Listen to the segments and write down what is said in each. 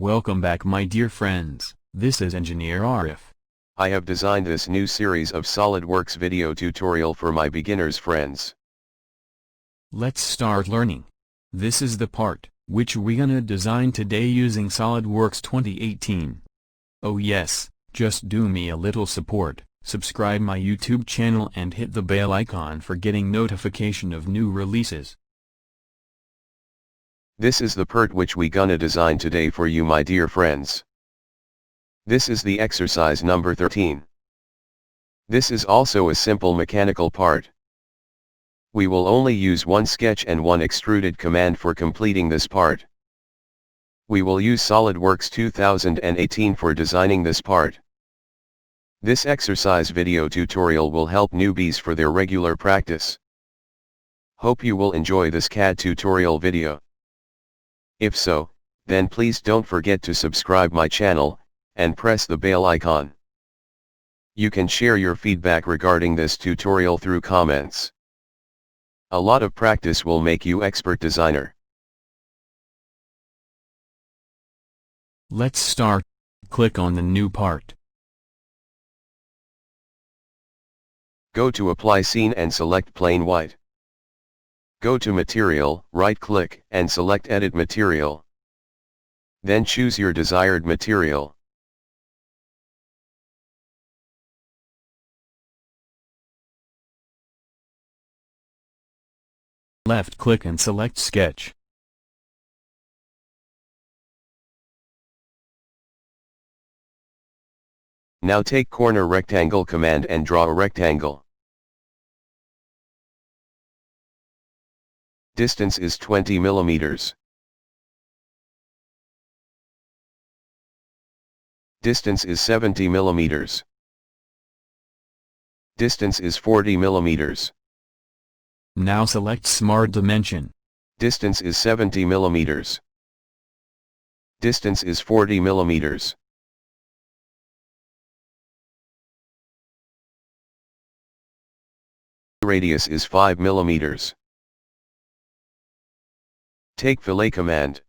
Welcome back my dear friends, this is Engineer Arif. I have designed this new series of SolidWorks video tutorial for my beginners friends. Let's start learning. This is the part, which we gonna design today using SolidWorks 2018. Oh yes, just do me a little support, subscribe my YouTube channel and hit the bell icon for getting notification of new releases. This is the part which we gonna design today for you my dear friends. This is the exercise number 13. This is also a simple mechanical part. We will only use one sketch and one extruded command for completing this part. We will use SolidWorks 2018 for designing this part. This exercise video tutorial will help newbies for their regular practice. Hope you will enjoy this CAD tutorial video. If so, then please don't forget to subscribe my channel, and press the bell icon. You can share your feedback regarding this tutorial through comments. A lot of practice will make you expert designer. Let's start. Click on the new part. Go to Apply Scene and select Plain White. Go to Material, right-click, and select Edit Material. Then choose your desired material. Left-click and select Sketch. Now take Corner Rectangle command and draw a rectangle. Distance is 20 millimeters. Distance is 70 millimeters. Distance is 40 millimeters. Now select Smart Dimension. Distance is 70 millimeters. Distance is 40 millimeters. Radius is 5 millimeters. Take Fillet command.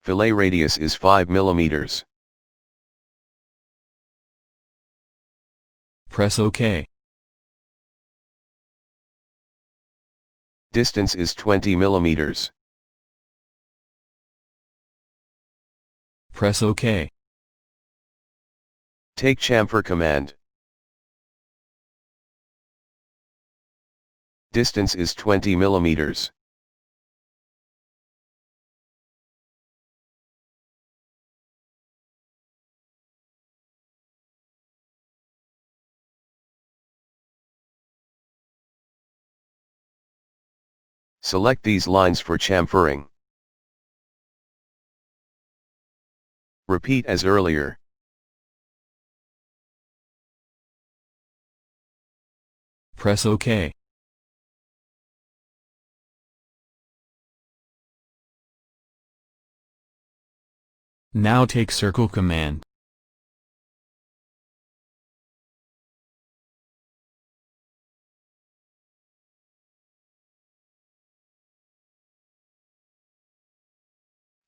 Fillet radius is 5 millimeters. Press OK. Distance is 20 millimeters. Press OK. Take Chamfer command. Distance is 20 millimeters. Select these lines for chamfering. Repeat as earlier. Press OK. Now take Circle command.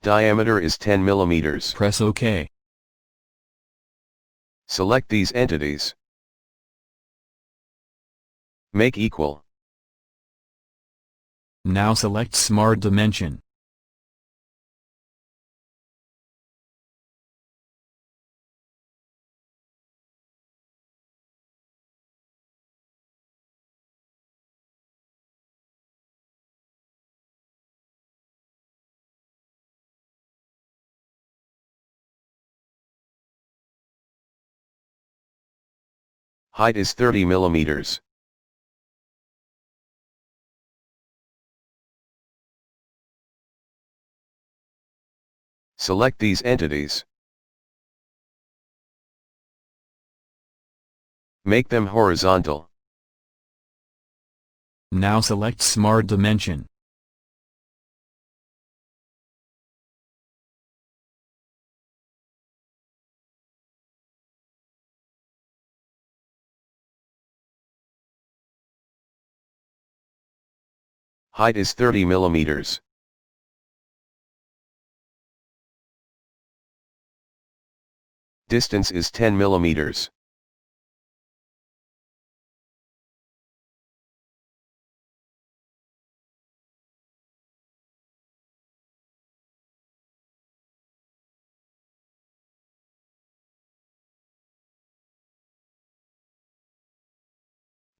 Diameter is 10 millimeters. Press OK. Select these entities. Make equal. Now select Smart Dimension. Height is 30 millimeters. Select these entities. Make them horizontal. Now select Smart Dimension. Height is 30 millimeters. Distance is 10 millimeters.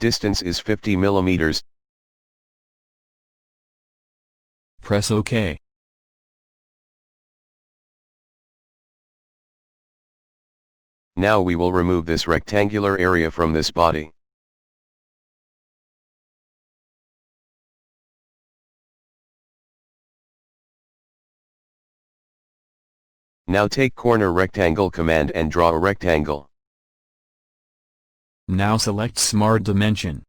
Distance is 50 millimeters. Press OK. Now we will remove this rectangular area from this body. Now take corner rectangle command and draw a rectangle. Now select Smart Dimension.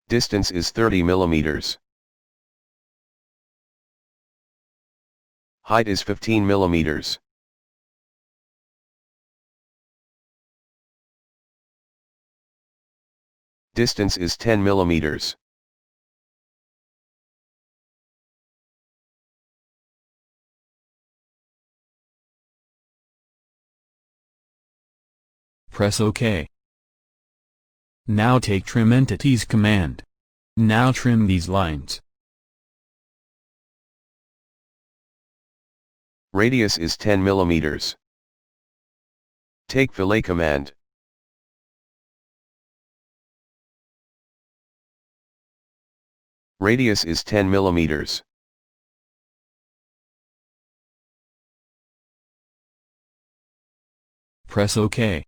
Distance is 30 millimeters. Height is 15 millimeters. Distance is 10 millimeters. Press OK. Now take Trim Entities command. Now trim these lines. Radius is 10 millimeters. Take Fillet command. Radius is 10 millimeters. Press OK.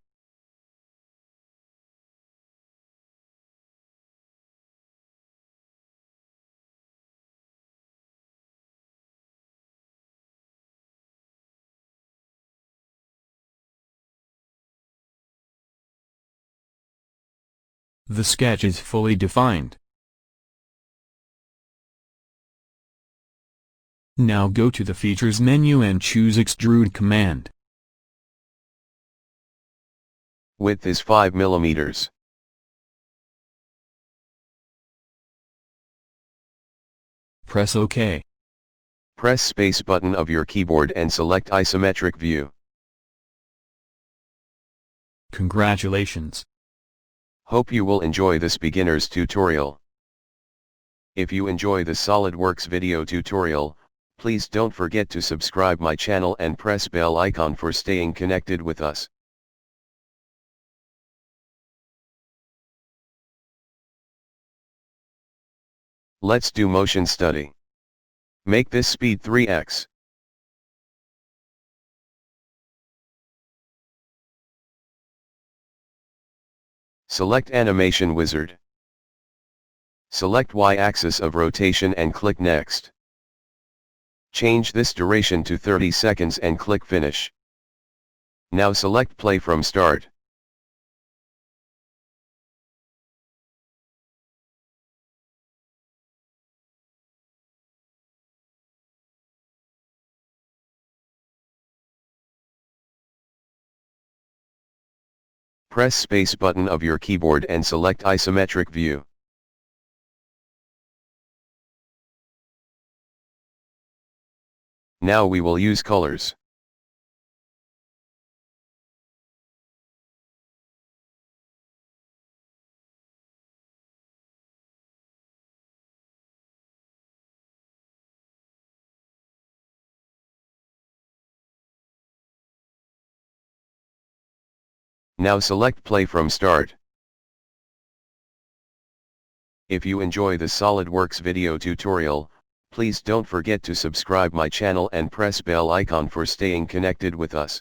The sketch is fully defined. Now go to the Features menu and choose Extrude command. Width is 5 millimeters. Press OK. Press space button of your keyboard and select isometric view. Congratulations. Hope you will enjoy this beginner's tutorial. If you enjoy the SolidWorks video tutorial, please don't forget to subscribe my channel and press bell icon for staying connected with us. Let's do motion study. Make this speed 3x. Select Animation Wizard. Select Y-axis of rotation and click Next. Change this duration to 30 seconds and click Finish. Now select Play from Start. Press space button of your keyboard and select isometric view. Now we will use colors. Now select Play from Start. If you enjoy the SolidWorks video tutorial, please don't forget to subscribe my channel and press bell icon for staying connected with us.